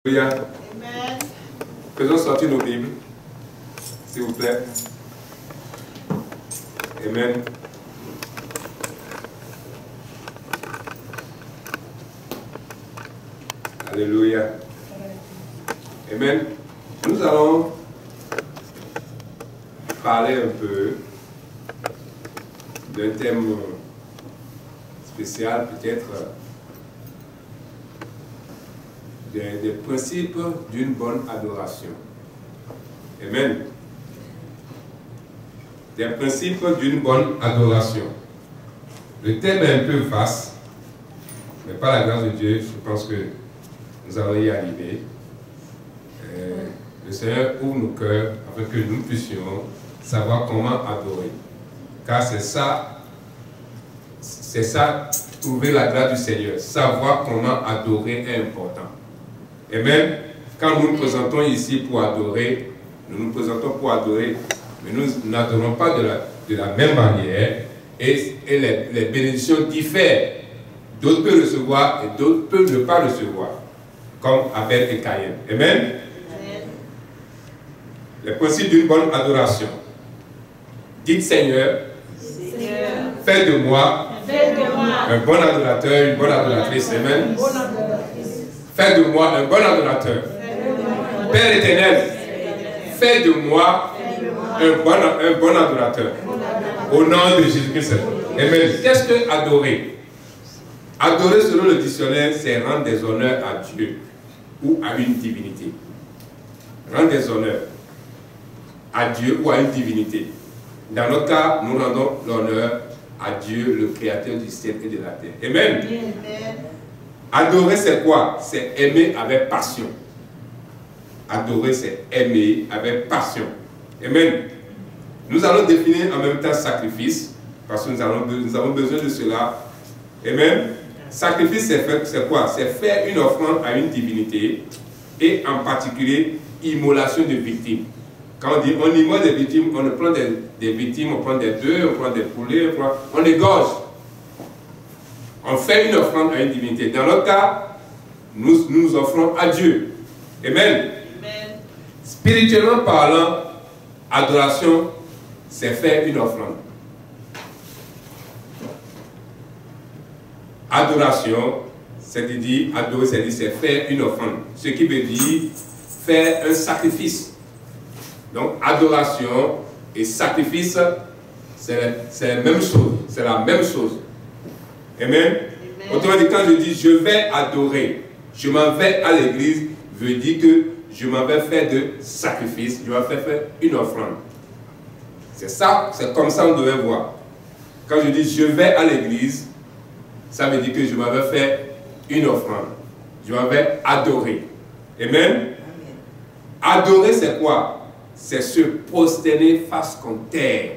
Alléluia. Faisons sortir nos Bibles, s'il vous plaît. Amen. Alléluia. Amen. Nous allons parler un peu d'un thème spécial, peut-être des principes d'une bonne adoration. Amen. Des principes d'une bonne adoration. Le thème est un peu vaste, mais par la grâce de Dieu, je pense que nous allons y arriver. Le Seigneur ouvre nos cœurs afin que nous puissions savoir comment adorer. Car c'est ça, trouver la grâce du Seigneur. Savoir comment adorer est important. Amen. Quand nous nous présentons ici pour adorer, nous nous présentons pour adorer, mais nous n'adorons pas de la même manière et les bénédictions diffèrent. D'autres peuvent recevoir et d'autres peuvent ne pas recevoir, comme Abel et Caïn. Amen. Les principes d'une bonne adoration. Dites Seigneur, fais de moi un bon adorateur, une bonne adoratrice. Amen. Fais de moi un bon adorateur. Père éternel, fais de moi un bon adorateur. Au nom de Jésus-Christ. Amen. Qu'est-ce que adorer? Adorer, selon le dictionnaire, c'est rendre des honneurs à Dieu ou à une divinité. Rendre des honneurs à Dieu ou à une divinité. Dans notre cas, nous rendons l'honneur à Dieu, le créateur du ciel et de la terre. Amen. Adorer, c'est quoi? C'est aimer avec passion. Adorer, c'est aimer avec passion. Amen. Nous allons définir en même temps sacrifice, parce que nous avons besoin de cela. Amen. Sacrifice, c'est quoi? C'est faire une offrande à une divinité, et en particulier, immolation de victimes. Quand on dit on immole des victimes, on prend des victimes, on prend des bœufs, on prend des poulets, on égorge. On fait une offrande à une divinité. Dans notre cas, nous nous offrons à Dieu. Amen. Spirituellement parlant, adoration, c'est faire une offrande. Adoration, c'est-à-dire, adorer, c'est faire une offrande. Ce qui veut dire faire un sacrifice. Donc, adoration et sacrifice, c'est la même chose. C'est la même chose. Amen. Autrement dit, quand je dis je vais adorer, je m'en vais à l'église, veut dire que je m'en vais faire de sacrifice, je vais faire une offrande. C'est ça, c'est comme ça qu'on devait voir. Quand je dis je vais à l'église, ça veut dire que je m'en vais faire une offrande. Je m'en vais adorer. Amen. Adorer, c'est quoi? C'est se prosterner face contre terre.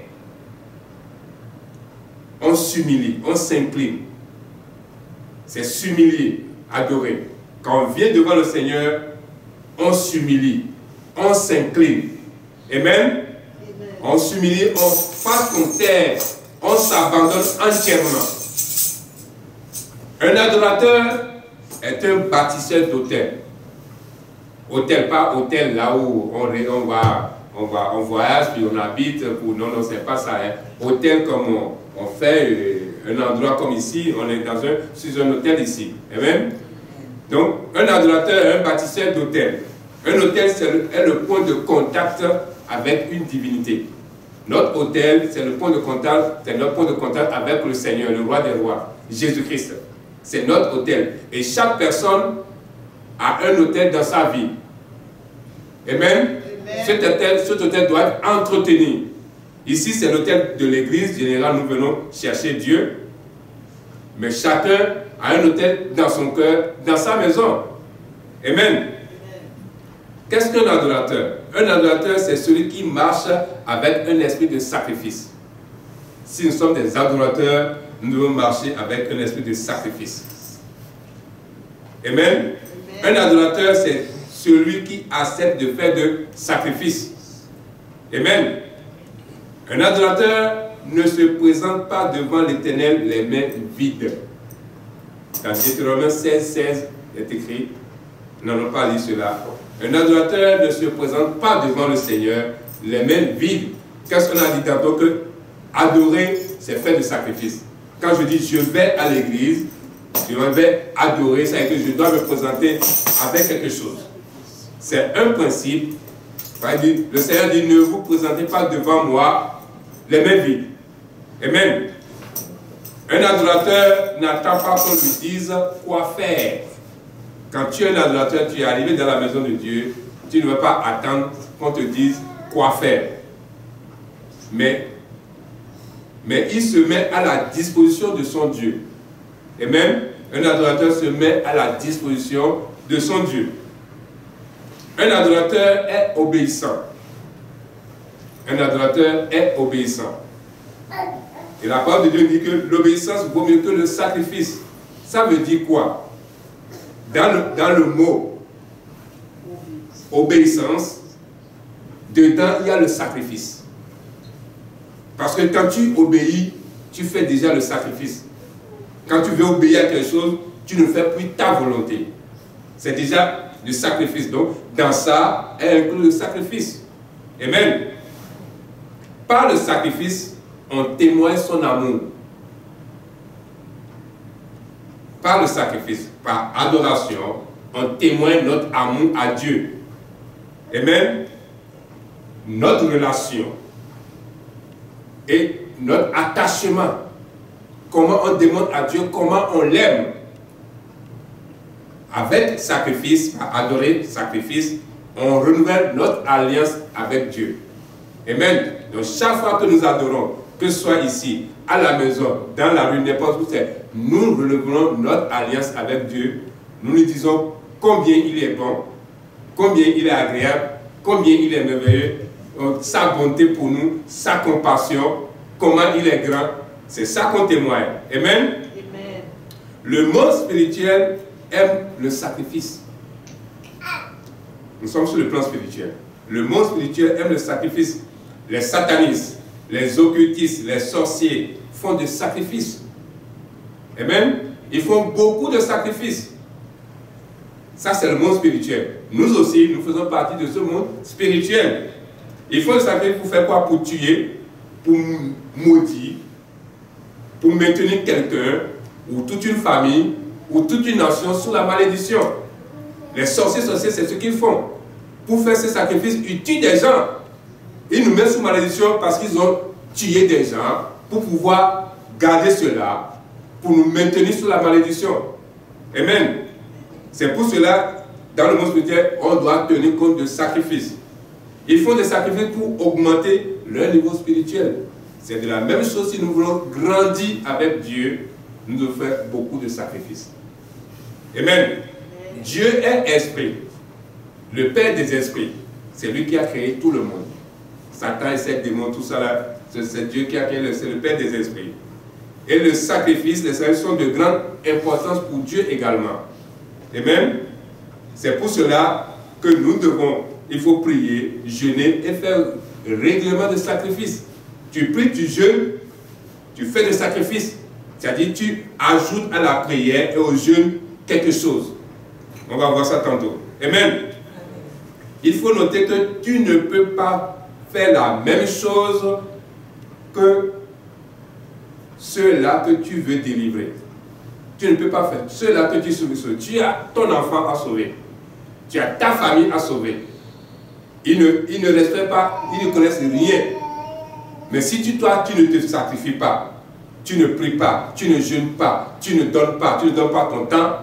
On s'humilie, on s'incline. C'est s'humilier, adorer. Quand on vient devant le Seigneur, on s'humilie, on s'incline. Amen. On s'humilie, on passe contre terre, on s'abandonne entièrement. Un adorateur est un bâtisseur d'autel. Hôtel, pas hôtel là où on voyage puis on habite. Non, c'est pas ça. Hein. Hôtel comme on fait un endroit comme ici, on est sur un hôtel ici. Amen. Donc, un adorateur est un bâtisseur d'hôtel. Un hôtel, est le point de contact avec une divinité. Notre hôtel, c'est notre point de contact avec le Seigneur, le roi des rois, Jésus-Christ. C'est notre hôtel. Et chaque personne a un hôtel dans sa vie. Amen. Cet hôtel doit être entretenu. Ici, c'est l'hôtel de l'église. Généralement, nous venons chercher Dieu. Mais chacun a un hôtel dans son cœur, dans sa maison. Amen. Qu'est-ce qu'un adorateur? Un adorateur, c'est celui qui marche avec un esprit de sacrifice. Si nous sommes des adorateurs, nous devons marcher avec un esprit de sacrifice. Amen. Un adorateur, c'est celui qui accepte de faire de sacrifice. Amen. Un adorateur ne se présente pas devant l'Éternel les mains vides. Dans Deutéronome 16, 16, il est écrit Nous n'allons pas lire cela. Un adorateur ne se présente pas devant le Seigneur les mains vides. Qu'est-ce qu'on a dit tantôt? Que adorer, c'est faire du sacrifice. Quand je dis je vais à l'église, je vais adorer, ça veut dire que je dois me présenter avec quelque chose. C'est un principe. Le Seigneur dit, ne vous présentez pas devant moi les mains vides. Amen. Un adorateur n'attend pas qu'on lui dise quoi faire. Quand tu es un adorateur, tu es arrivé dans la maison de Dieu, tu ne veux pas attendre qu'on te dise quoi faire. Mais il se met à la disposition de son Dieu. Amen. Un adorateur se met à la disposition de son Dieu. Un adorateur est obéissant. Un adorateur est obéissant. Et la parole de Dieu dit que l'obéissance vaut mieux que le sacrifice. Ça veut dire quoi? Dans le mot obéissance, dedans il y a le sacrifice. Parce que quand tu obéis, tu fais déjà le sacrifice. Quand tu veux obéir à quelque chose, tu ne fais plus ta volonté. C'est déjà du sacrifice. Donc, dans ça, elle inclut le sacrifice. Amen. Par le sacrifice, on témoigne son amour. Par le sacrifice, par adoration, on témoigne notre amour à Dieu. Amen. Notre relation et notre attachement. Comment on demande à Dieu, comment on l'aime. Avec sacrifice, à adorer sacrifice, on renouvelle notre alliance avec Dieu. Amen. Donc chaque fois que nous adorons, que ce soit ici, à la maison, dans la rue, n'importe où c'est, nous renouvelons notre alliance avec Dieu. Nous lui disons combien il est bon, combien il est agréable, combien il est merveilleux, sa bonté pour nous, sa compassion, comment il est grand. C'est ça qu'on témoigne. Amen. Amen. Le monde spirituel aime le sacrifice. Nous sommes sur le plan spirituel. Le monde spirituel aime le sacrifice. Les satanistes, les occultistes, les sorciers font des sacrifices. Amen. Ils font beaucoup de sacrifices. Ça, c'est le monde spirituel. Nous aussi, nous faisons partie de ce monde spirituel. Il faut le sacrifice pour faire quoi? Pour tuer, pour maudire, pour maintenir quelqu'un, ou toute une famille, ou toute une nation sous la malédiction. Les sorciers, c'est ce qu'ils font. Pour faire ces sacrifices, ils tuent des gens. Ils nous mettent sous malédiction parce qu'ils ont tué des gens pour pouvoir garder cela, pour nous maintenir sous la malédiction. Amen. C'est pour cela, dans le monde spirituel, on doit tenir compte de sacrifices. Ils font des sacrifices pour augmenter leur niveau spirituel. C'est de la même chose si nous voulons grandir avec Dieu, nous devons faire beaucoup de sacrifices. Amen. Dieu est esprit. Le Père des esprits. C'est lui qui a créé tout le monde. Satan et ses démons, tout ça là, c'est Dieu qui a créé, c'est le Père des esprits. Et le sacrifice, les sacrifices sont de grande importance pour Dieu également. Amen. C'est pour cela que nous devons, il faut prier, jeûner et faire régulièrement de sacrifices. Tu pries, tu jeûnes, tu fais des sacrifices. C'est-à-dire tu ajoutes à la prière et au jeûne quelque chose. On va voir ça tantôt. Amen. Il faut noter que tu ne peux pas faire la même chose que ceux-là que tu veux délivrer. Tu ne peux pas faire ceux-là que tu sauves. Tu as ton enfant à sauver. Tu as ta famille à sauver. Ils ne respectent pas, ils ne connaissent rien. Mais si toi, tu ne te sacrifies pas, tu ne pries pas, tu ne jeûnes pas, tu ne donnes pas ton temps,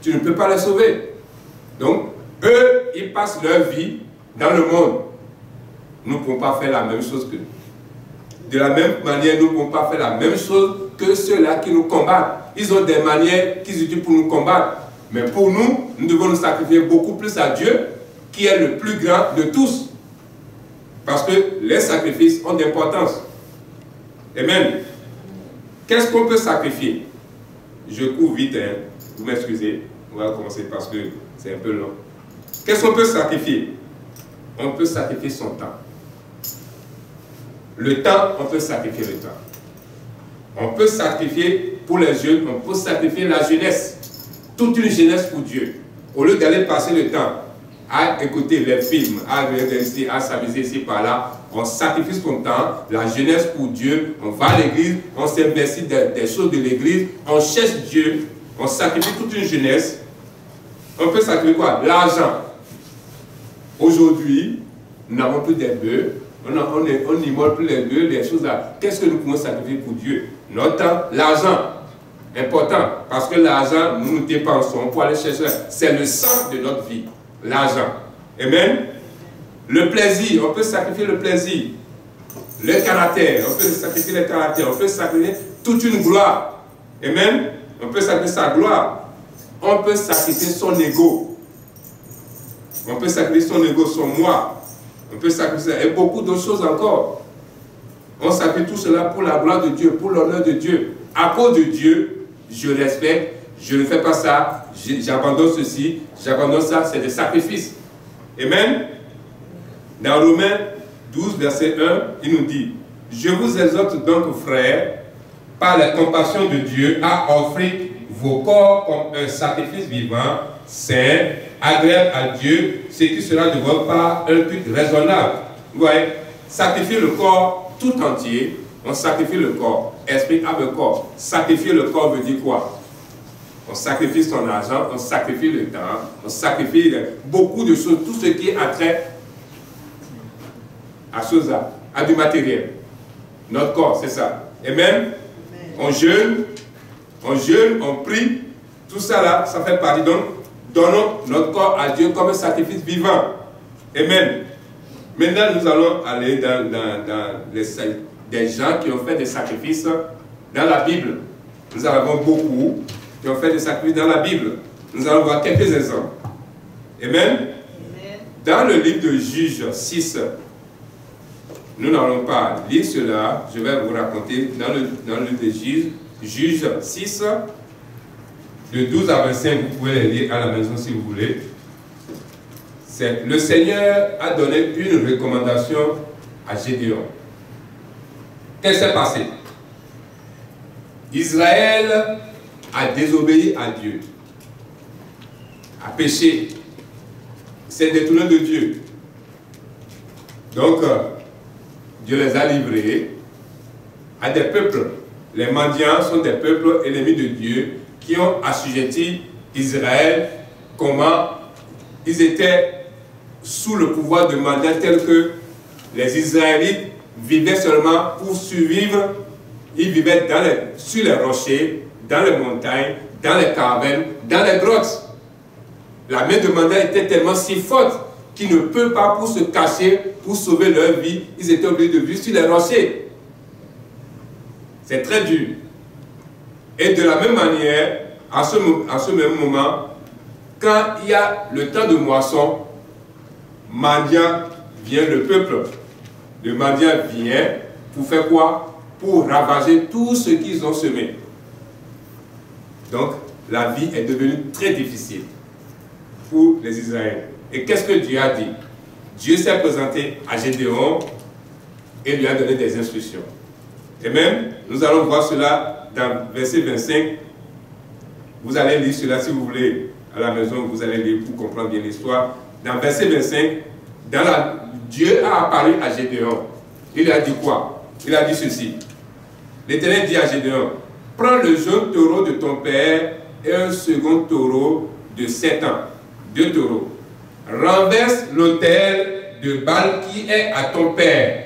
tu ne peux pas les sauver. Donc, eux, ils passent leur vie dans le monde. Nous ne pouvons pas faire la même chose qu'eux. De la même manière, nous ne pouvons pas faire la même chose que ceux-là qui nous combattent. Ils ont des manières qu'ils utilisent pour nous combattre. Mais pour nous, nous devons nous sacrifier beaucoup plus à Dieu, qui est le plus grand de tous. Parce que les sacrifices ont d'importance. Amen. Qu'est-ce qu'on peut sacrifier? Je cours vite, hein. Vous m'excusez. On va commencer parce que c'est un peu long. Qu'est-ce qu'on peut sacrifier? On peut sacrifier son temps. Le temps, on peut sacrifier le temps. On peut sacrifier pour les jeunes, on peut sacrifier la jeunesse. Toute une jeunesse pour Dieu. Au lieu d'aller passer le temps à écouter les films, à regarder, à s'amuser ici par là, on sacrifie son temps, la jeunesse pour Dieu, on va à l'église, on s'investit des choses de l'église, on cherche Dieu, on sacrifie toute une jeunesse. On peut sacrifier quoi? L'argent. Aujourd'hui, nous n'avons plus des bœufs, on n'immole plus les bœufs, les choses là. Qu'est-ce que nous pouvons sacrifier pour Dieu? Notre temps, l'argent. Important, parce que l'argent, nous dépensons pour aller chercher. C'est le centre de notre vie, l'argent. Amen. Le plaisir, on peut sacrifier le plaisir. Le caractère, on peut sacrifier le caractère. On peut sacrifier toute une gloire. Amen. On peut sacrifier sa gloire. On peut sacrifier son ego. On peut sacrifier son ego, son moi. On peut sacrifier et beaucoup d'autres choses encore. On sacrifie tout cela pour la gloire de Dieu, pour l'honneur de Dieu. À cause de Dieu, je respecte, je ne fais pas ça, j'abandonne ceci, j'abandonne ça, c'est des sacrifices. Amen. Dans Romains 12, verset 1, il nous dit: je vous exhorte donc, frères, par la compassion de Dieu, à offrir vos corps comme un sacrifice vivant, saint, agréable à Dieu, ce qui sera de votre part un culte raisonnable. Vous voyez, sacrifier le corps tout entier, on sacrifie le corps, esprit, âme, corps. Sacrifier le corps veut dire quoi? On sacrifie son argent, on sacrifie le temps, on sacrifie beaucoup de choses, tout ce qui est attrait à choses, à du matériel. Notre corps, c'est ça. Amen. On jeûne, on prie, tout ça là, ça fait partie. Donc, donnons notre corps à Dieu comme un sacrifice vivant. Amen. Maintenant, nous allons aller dans des gens qui ont fait des sacrifices dans la Bible. Nous en avons beaucoup qui ont fait des sacrifices dans la Bible. Nous allons voir quelques exemples. Amen. Dans le livre de Juges 6, nous n'allons pas lire cela, je vais vous raconter dans le livre de Juges 6, de 12 à 25, vous pouvez les lire à la maison si vous voulez. Le Seigneur a donné une recommandation à Gédéon. Qu'est-ce qui s'est passé? Israël a désobéi à Dieu, a péché, s'est détourné de Dieu. Donc, Dieu les a livrés à des peuples. Les mendiants sont des peuples ennemis de Dieu qui ont assujetti Israël. Comment? Ils étaient sous le pouvoir de mendiants tels que les Israélites vivaient seulement pour survivre. Ils vivaient sur les rochers, dans les montagnes, dans les cavernes, dans les grottes. La main de mendiant était tellement si forte qu'ils ne peuvent pas pour se cacher, pour sauver leur vie. Ils étaient obligés de vivre sur les rochers. C'est très dur. Et de la même manière, à ce même moment, quand il y a le temps de moisson, mendiant vient, le peuple de mendiant vient pour faire quoi? Pour ravager tout ce qu'ils ont semé. Donc, la vie est devenue très difficile pour les Israéliens. Et qu'est-ce que Dieu a dit? Dieu s'est présenté à Gédéon et lui a donné des instructions. Et même, nous allons voir cela dans verset 25. Vous allez lire cela si vous voulez à la maison, vous allez lire pour comprendre bien l'histoire. Dans verset 25, Dieu a apparu à Gédéon. Il a dit quoi? Il a dit ceci. L'Éternel dit à Gédéon: prends le jeune taureau de ton père et un second taureau de 7 ans. 2 taureaux. Renverse l'autel de Baal qui est à ton père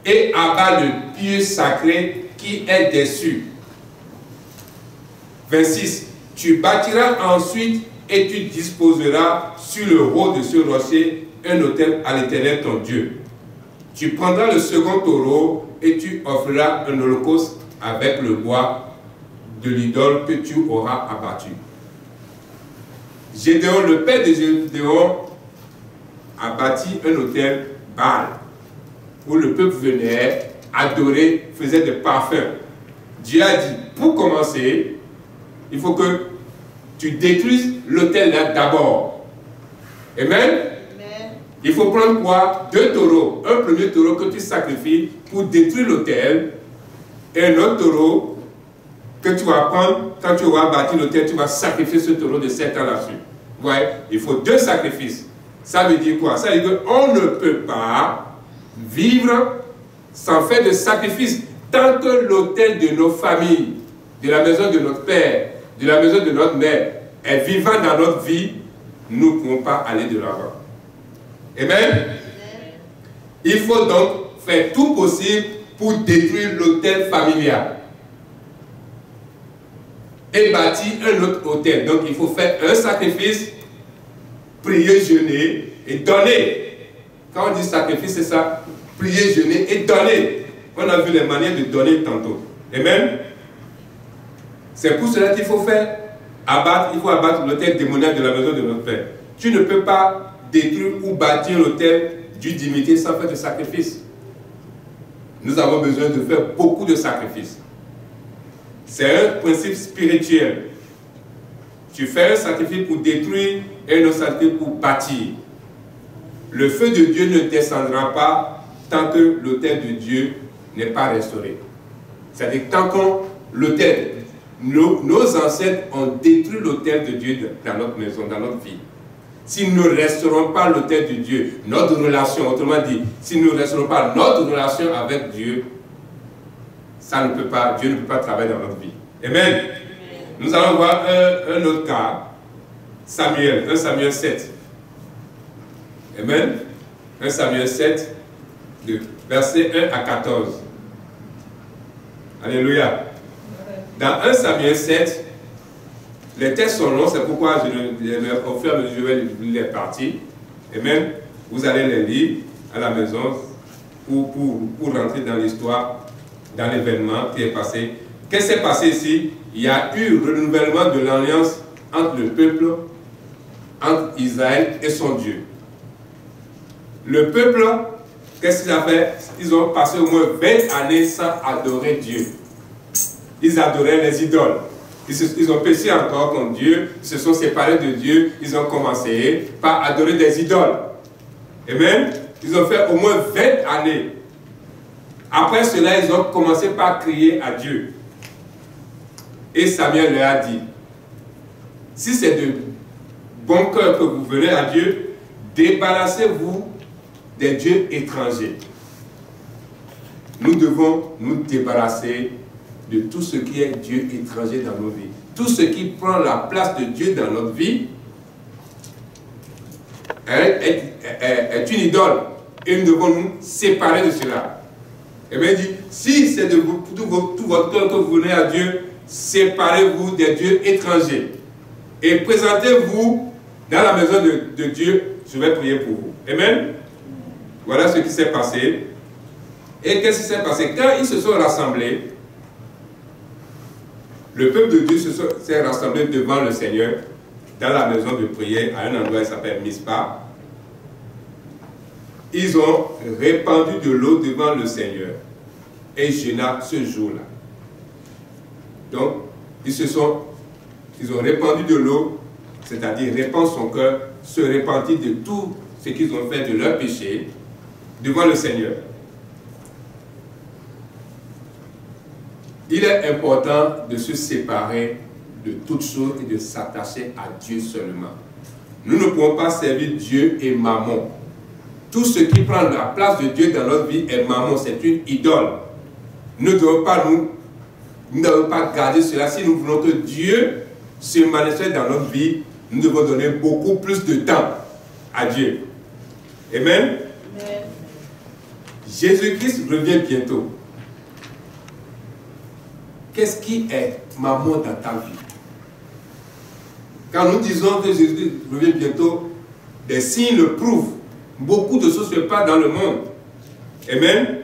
et abat le pieu sacré qui est dessus. 26. Tu bâtiras ensuite et tu disposeras sur le haut de ce rocher un autel à l'Éternel ton Dieu. Tu prendras le second taureau et tu offriras un holocauste avec le bois de l'idole que tu auras abattu. Gédéon, le père de Gédéon, a bâti un autel Baal où le peuple venait adorer, faisait des parfums. Dieu a dit, pour commencer, il faut que tu détruises l'autel là d'abord. Amen. Il faut prendre quoi? 2 taureaux. Un premier taureau que tu sacrifies pour détruire l'autel et un autre taureau que tu vas prendre quand tu auras bâti l'autel, tu vas sacrifier ce taureau de 7 ans là-dessus. Ouais, il faut 2 sacrifices. Ça veut dire quoi? Ça veut dire qu'on ne peut pas vivre sans faire de sacrifice. Tant que l'autel de nos familles, de la maison de notre père, de la maison de notre mère est vivant dans notre vie, nous ne pouvons pas aller de l'avant. Amen. Il faut donc faire tout possible pour détruire l'autel familial et bâtir un autre autel. Donc il faut faire un sacrifice, prier, jeûner et donner. Quand on dit sacrifice, c'est ça. Prier, jeûner et donner. On a vu les manières de donner tantôt. Amen. C'est pour cela qu'il faut faire abattre, il faut abattre l'autel démoniaque de la maison de notre Père. Tu ne peux pas détruire ou bâtir l'autel du divinité sans faire de sacrifice. Nous avons besoin de faire beaucoup de sacrifices. C'est un principe spirituel. Tu fais un sacrifice pour détruire et un sacrifice pour bâtir. Le feu de Dieu ne descendra pas tant que l'autel de Dieu n'est pas restauré. C'est-à-dire tant qu'on l'autel, nos ancêtres ont détruit l'autel de Dieu dans notre maison, dans notre vie. Si nous ne restaurons pas l'autel de Dieu, notre relation, autrement dit, si nous ne restaurons pas notre relation avec Dieu, ça ne peut pas, Dieu ne peut pas travailler dans notre vie. Amen. Nous allons voir un autre cas, Samuel, 1 Samuel 7. Amen. 1 Samuel 7, de versets 1 à 14. Alléluia. Dans 1 Samuel 7, les textes sont longs, c'est pourquoi au fur et à mesure je vais lire les parties. Amen. Vous allez les lire à la maison pour rentrer dans l'histoire, dans l'événement qui est passé. Qu'est-ce qui s'est passé ici? Il y a eu renouvellement de l'alliance entre le peuple, entre Israël et son Dieu. Le peuple, qu'est-ce qu'ils ont fait? Ils ont passé au moins 20 années sans adorer Dieu. Ils adoraient les idoles. Ils ont péché encore contre Dieu, ils se sont séparés de Dieu, ils ont commencé par adorer des idoles. Amen. Ils ont fait au moins 20 années. Après cela, ils ont commencé par crier à Dieu. Et Samuel leur a dit, si c'est de bon cœur que vous venez à Dieu, débarrassez-vous des dieux étrangers. Nous devons nous débarrasser de tout ce qui est Dieu étranger dans nos vies. Tout ce qui prend la place de Dieu dans notre vie est une idole. Et nous devons nous séparer de cela. Et bien il dit, si c'est de tout votre cœur que vous venez à Dieu, séparez-vous des dieux étrangers. Et présentez-vous dans la maison de Dieu, je vais prier pour vous. Amen. Voilà ce qui s'est passé. Et qu'est-ce qui s'est passé? Quand ils se sont rassemblés, le peuple de Dieu s'est rassemblé devant le Seigneur dans la maison de prière à un endroit qui s'appelle Mispa. Ils ont répandu de l'eau devant le Seigneur et jeûna ce jour-là. Donc, ils ont répandu de l'eau, c'est-à-dire répandre son cœur, se repentir de tout ce qu'ils ont fait de leur péché devant le Seigneur. Il est important de se séparer de toutes choses et de s'attacher à Dieu seulement. Nous ne pouvons pas servir Dieu et Mammon. Tout ce qui prend la place de Dieu dans notre vie est Mammon, c'est une idole. Nous ne devons pas garder cela. Si nous voulons que Dieu se manifeste dans notre vie, nous devons donner beaucoup plus de temps à Dieu. Amen. Amen. Jésus-Christ revient bientôt. Qu'est-ce qui est Mammon dans ta vie? Quand nous disons que Jésus revient bientôt, des signes le prouvent. Beaucoup de choses se passent dans le monde. Amen.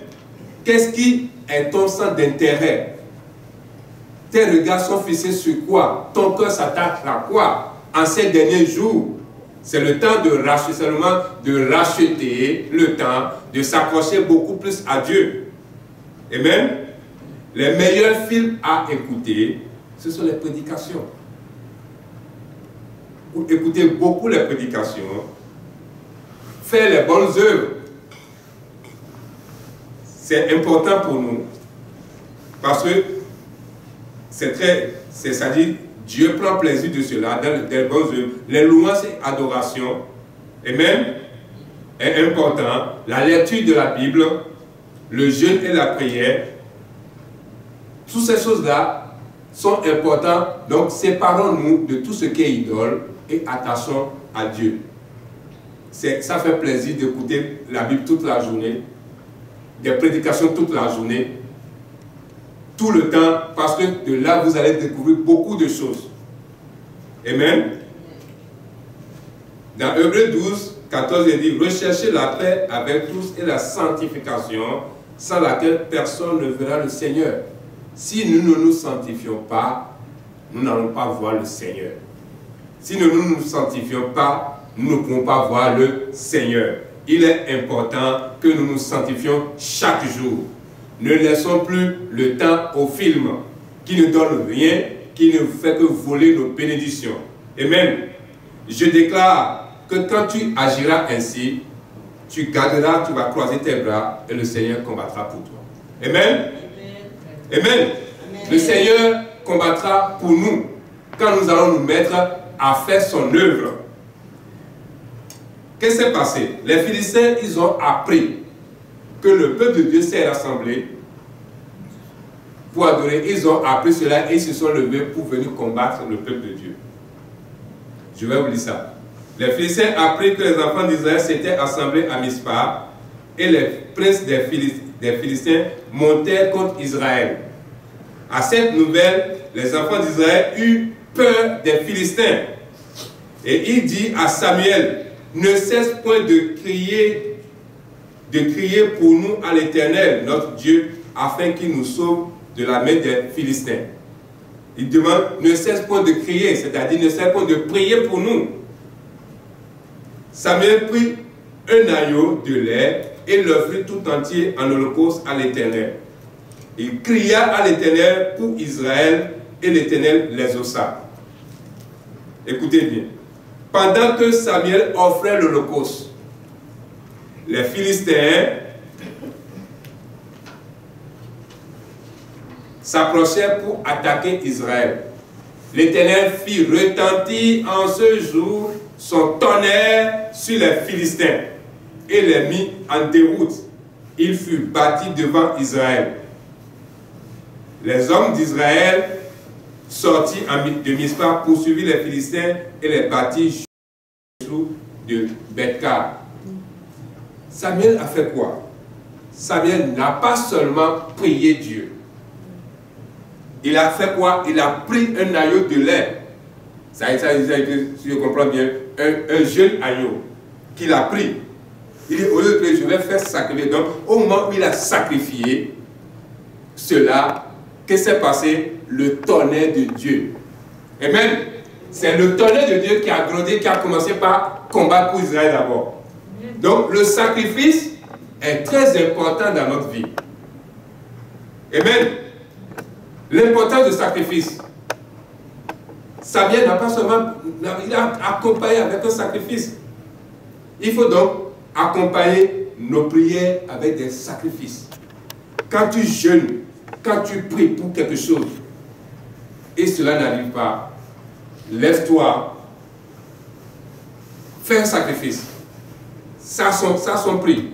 Qu'est-ce qui est ton centre d'intérêt? Tes regards sont fixés sur quoi? Ton cœur s'attache à quoi? En ces derniers jours, c'est le temps de racheter, seulement de racheter le temps, de s'accrocher beaucoup plus à Dieu. Amen. Les meilleurs films à écouter, ce sont les prédications. Vous écoutez beaucoup les prédications, faire les bonnes œuvres. C'est important pour nous. Parce que c'est-à-dire Dieu prend plaisir de cela dans les bonnes œuvres. Les louanges et adorations, et même, est important, la lecture de la Bible, le jeûne et la prière. Toutes ces choses-là sont importantes. Donc, séparons-nous de tout ce qui est idole et attachons à Dieu. Ça fait plaisir d'écouter la Bible toute la journée, des prédications toute la journée, tout le temps, parce que de là, vous allez découvrir beaucoup de choses. Amen. Dans Hébreux 12, 14, il dit, recherchez la paix avec tous et la sanctification, sans laquelle personne ne verra le Seigneur. Si nous ne nous sanctifions pas, nous n'allons pas voir le Seigneur. Si nous ne nous sanctifions pas, nous ne pouvons pas voir le Seigneur. Il est important que nous nous sanctifions chaque jour. Ne laissons plus le temps au film qui ne donne rien, qui ne fait que voler nos bénédictions. Amen. Je déclare que quand tu agiras ainsi, tu garderas, tu vas croiser tes bras et le Seigneur combattra pour toi. Amen. Amen. Amen. Le Seigneur combattra pour nous quand nous allons nous mettre à faire son œuvre. Qu'est-ce qui s'est passé? Les Philistins, ils ont appris que le peuple de Dieu s'est rassemblé pour adorer. Ils ont appris cela et ils se sont levés pour venir combattre le peuple de Dieu. Je vais vous lire ça. Les Philistins apprirent que les enfants d'Israël s'étaient assemblés à Mispa et les princes des Philistins montèrent contre Israël. À cette nouvelle, les enfants d'Israël eurent peur des Philistins. Et il dit à Samuel, ne cesse point de crier pour nous à l'Éternel, notre Dieu, afin qu'il nous sauve de la main des Philistins. Il demande, ne cesse point de crier, c'est-à-dire ne cesse point de prier pour nous. Samuel prit un agneau de lait et l'offrit tout entier en holocauste à l'Éternel. Il cria à l'Éternel pour Israël et l'Éternel les ossa. Écoutez bien. Pendant que Samuel offrait l'holocauste, les Philistins s'approchèrent pour attaquer Israël. L'Éternel fit retentir en ce jour son tonnerre sur les Philistins et les mit en déroute. Il fut bâti devant Israël. Les hommes d'Israël sortis de Mispa poursuivirent les Philistins et les battirent de Bethkar. Samuel a fait quoi? Samuel n'a pas seulement prié Dieu. Il a fait quoi? Il a pris un agneau de lait. Ça a été, si je comprends bien, un jeune agneau qu'il a pris. Il dit, au lieu de prier, je vais faire sacrifier. Donc, au moment où il a sacrifié cela, qu'est-ce qui s'est passé? Le tonnerre de Dieu. Amen. C'est le tonnerre de Dieu qui a grondé, qui a commencé par combattre pour Israël d'abord. Donc, le sacrifice est très important dans notre vie. Amen. L'importance du sacrifice. Samuel n'a pas seulement, il a accompagné avec un sacrifice. Il faut donc accompagner nos prières avec des sacrifices. Quand tu jeûnes, quand tu pries pour quelque chose, et cela n'arrive pas, lève-toi, fais un sacrifice. Ça a son prix.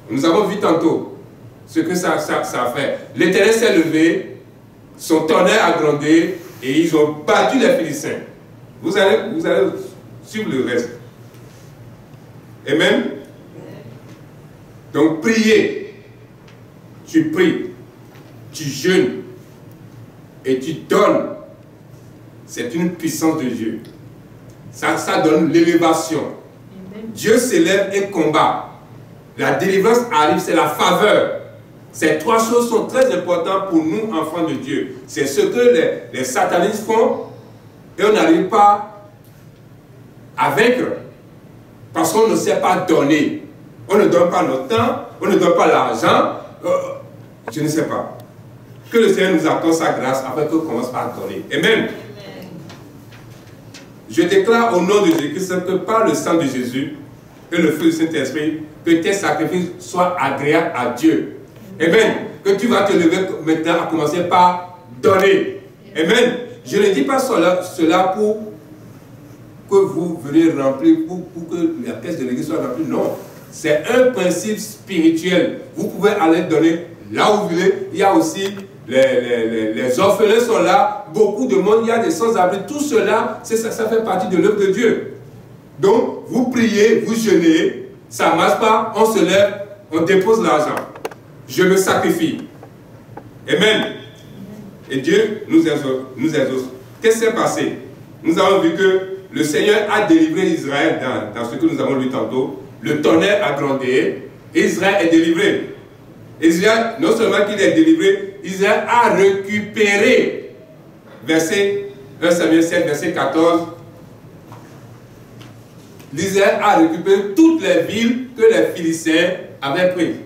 Nous avons vu tantôt ce que ça a fait. L'Éternel s'est levé, son tonnerre a grondé, et ils ont battu les Philistins. Vous allez suivre le reste. Amen. Donc priez. Tu pries. Tu jeûnes. Et tu donnes. C'est une puissance de Dieu. Ça donne l'élévation. Dieu s'élève et combat. La délivrance arrive, c'est la faveur. Ces trois choses sont très importantes pour nous, enfants de Dieu. C'est ce que les satanistes font et on n'arrive pas à vaincre. Parce qu'on ne sait pas donner. On ne donne pas notre temps, on ne donne pas l'argent. Je ne sais pas. Que le Seigneur nous accorde sa grâce afin qu'on commence par donner. Amen. Je déclare au nom de Jésus-Christ que par le sang de Jésus et le feu du Saint-Esprit, que tes sacrifices soient agréables à Dieu. Amen. Que tu vas te lever maintenant à commencer par donner. Amen. Je ne dis pas cela pour que vous veniez remplir, pour que la caisse de l'église soit remplie. Non. C'est un principe spirituel. Vous pouvez aller donner là où vous voulez. Il y a aussi les orphelins sont là. Beaucoup de monde, il y a des sans-abri. Tout cela, ça fait partie de l'œuvre de Dieu. Donc, vous priez, vous jeûnez. Ça ne marche pas, on se lève, on dépose l'argent. Je me sacrifie. Amen. Et Dieu nous exauce. Qu'est-ce qui s'est passé? Nous avons vu que le Seigneur a délivré Israël dans ce que nous avons lu tantôt. Le tonnerre a grondé et Israël est délivré. Israël, non seulement qu'il est délivré, Israël a récupéré. Verset 1 Samuel 7, verset 14. L'Israël a récupéré toutes les villes que les Philistins avaient prises.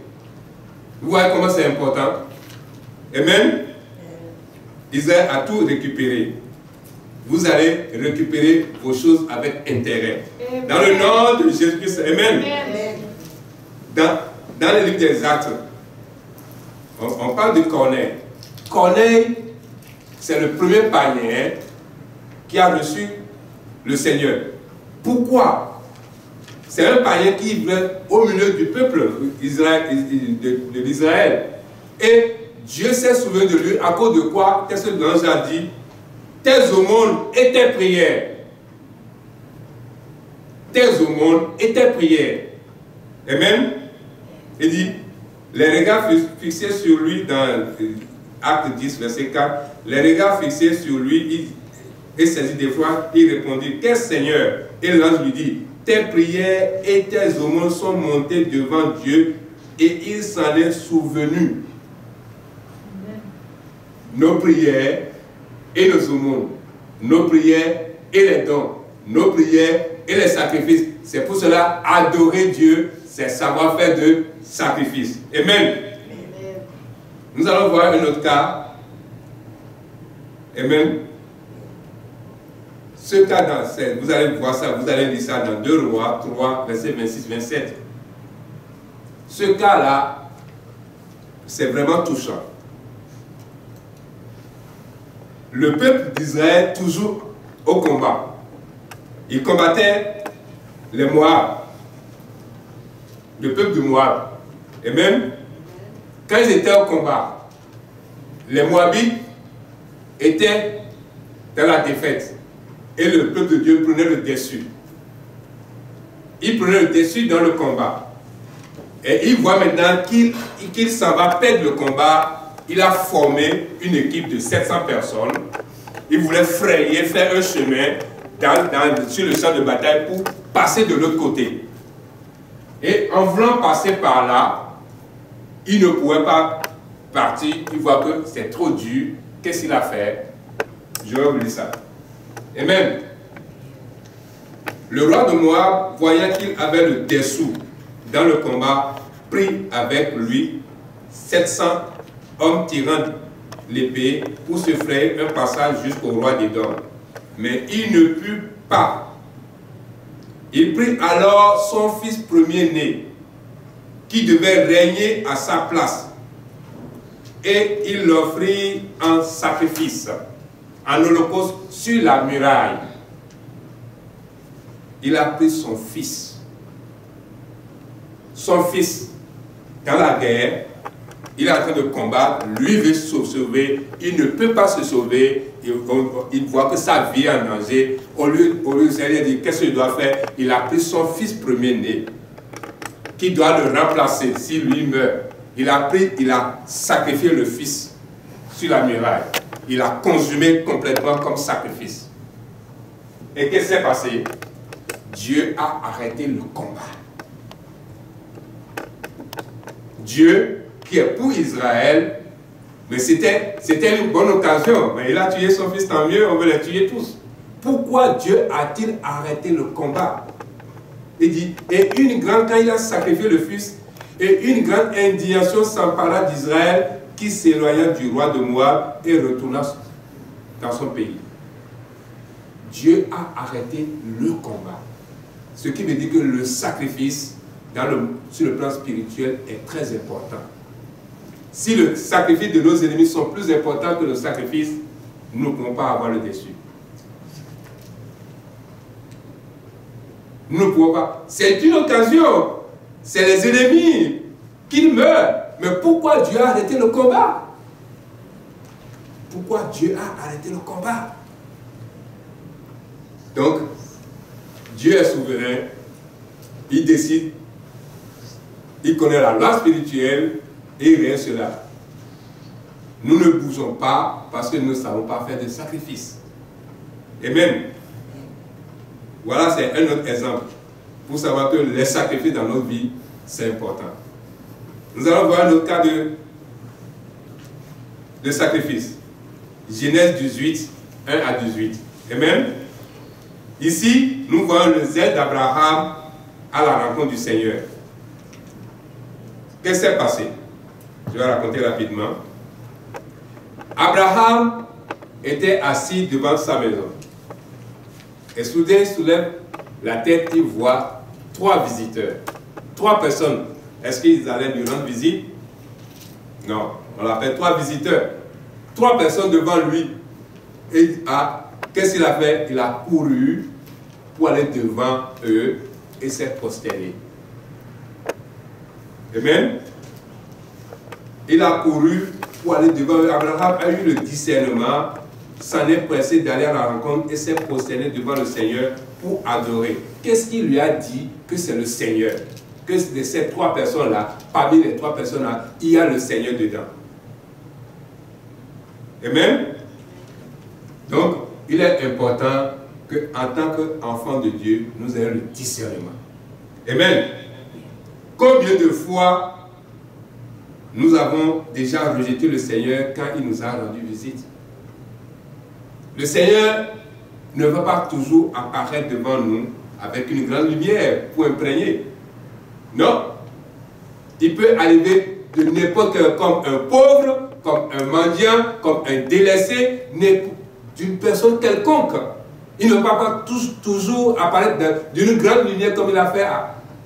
Vous voyez comment c'est important? Amen. Israël a tout récupéré. Vous allez récupérer vos choses avec intérêt. Amen. Dans le nom de Jésus-Christ. Amen. Amen. Dans le livre des Actes, on parle de Corneille. Corneille, c'est le premier païen qui a reçu le Seigneur. Pourquoi? C'est un païen qui vivait au milieu du peuple de l'Israël. Et Dieu s'est souvenu de lui à cause de quoi? Qu'est-ce que l'ange a dit? Tes aumônes et tes prières. Tes aumônes et tes prières. Amen. Il dit, les regards fixés sur lui dans Acte 10, verset 4, les regards fixés sur lui, il saisit des fois, il répondit, quel Seigneur? Et l'ange lui dit, tes prières et tes aumônes sont montées devant Dieu et il s'en est souvenu. Amen. Nos prières et nos aumônes, nos prières et les dons, nos prières et les sacrifices. C'est pour cela, adorer Dieu, c'est savoir faire de sacrifice. Amen. Amen. Nous allons voir un autre cas. Amen. Ce cas, vous allez voir ça, vous allez lire ça dans 2 Rois 3, verset 26-27. Ce cas-là, c'est vraiment touchant. Le peuple d'Israël, toujours au combat. Il combattait les Moab, le peuple de Moab. Et même, quand ils étaient au combat, les Moabites étaient dans la défaite. Et le peuple de Dieu prenait le dessus. Il prenait le dessus dans le combat. Et il voit maintenant qu'il s'en va perdre le combat. Il a formé une équipe de 700 personnes. Il voulait frayer, faire un chemin sur le champ de bataille pour passer de l'autre côté. Et en voulant passer par là, il ne pouvait pas partir. Il voit que c'est trop dur. Qu'est-ce qu'il a fait? Je vais vous lire ça. Amen. Le roi de Moab, voyant qu'il avait le dessous dans le combat, prit avec lui 700 hommes tirant l'épée pour se frayer un passage jusqu'au roi d'Édom. Mais il ne put pas. Il prit alors son fils premier-né, qui devait régner à sa place, et il l'offrit en sacrifice, en holocauste sur la muraille. Il a pris son fils. Son fils, dans la guerre, il est en train de combattre, lui veut se sauver, il ne peut pas se sauver, il voit que sa vie est en danger. Au lieu de dire qu'est-ce qu'il doit faire, il a pris son fils premier-né, qui doit le remplacer si lui meurt. Il a sacrifié le fils sur la muraille. Il a consumé complètement comme sacrifice. Et qu'est-ce qui s'est passé? Dieu a arrêté le combat. Dieu, qui est pour Israël, mais c'était une bonne occasion. Mais il a tué son fils, tant mieux, on veut les tuer tous. Pourquoi Dieu a-t-il arrêté le combat? Il dit, quand il a sacrifié le fils, et une grande indignation s'empara d'Israël qui s'éloigna du roi de Moab et retourna dans son pays. Dieu a arrêté le combat. Ce qui veut dire que le sacrifice, sur le plan spirituel, est très important. Si le sacrifice de nos ennemis sont plus importants que le sacrifice nous ne pouvons pas avoir le dessus. Nous ne pouvons pas. C'est une occasion. C'est les ennemis qui meurent. Mais pourquoi Dieu a arrêté le combat? Pourquoi Dieu a arrêté le combat? Donc, Dieu est souverain. Il décide. Il connaît la loi spirituelle et il reste là. Nous ne bougeons pas parce que nous ne savons pas faire de sacrifices. Amen. Voilà, c'est un autre exemple pour savoir que les sacrifices dans notre vie, c'est important. Nous allons voir un autre cas de sacrifice. Genèse 18, 1 à 18. Amen. Ici, nous voyons le zèle d'Abraham à la rencontre du Seigneur. Qu'est-ce qui s'est passé? Je vais raconter rapidement. Abraham était assis devant sa maison. Et soudain, il soulève la tête, il voit 3 visiteurs. 3 personnes. Est-ce qu'ils allaient lui rendre visite? Non. On l'appelle 3 visiteurs. 3 personnes devant lui. Et qu'est-ce qu'il a fait? Il a couru pour aller devant eux et s'est prosterné. Amen. Il a couru pour aller devant eux. Abraham a eu le discernement, s'en est pressé d'aller à la rencontre et s'est prosterné devant le Seigneur pour adorer. Qu'est-ce qu'il lui a dit? Que c'est le Seigneur. Que de ces 3 personnes-là, parmi les 3 personnes-là, il y a le Seigneur dedans. Amen. Donc, il est important qu'en tant qu'enfant de Dieu, nous ayons le discernement. Amen. Combien de fois nous avons déjà rejeté le Seigneur quand il nous a rendu visite? Le Seigneur ne va pas toujours apparaître devant nous avec une grande lumière pour imprégner. Non. Il peut arriver de n'importe quel, comme un pauvre, comme un mendiant, comme un délaissé, d'une personne quelconque. Il ne va pas toujours apparaître d'une grande lumière comme il a fait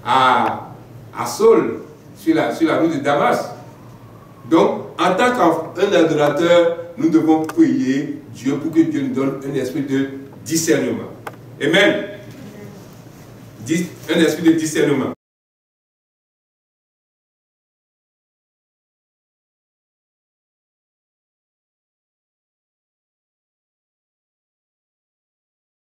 à Saul, sur la rue de Damas. Donc, en tant qu'un adorateur, nous devons prier Dieu pour que Dieu nous donne un esprit de discernement. Amen. Un esprit de discernement.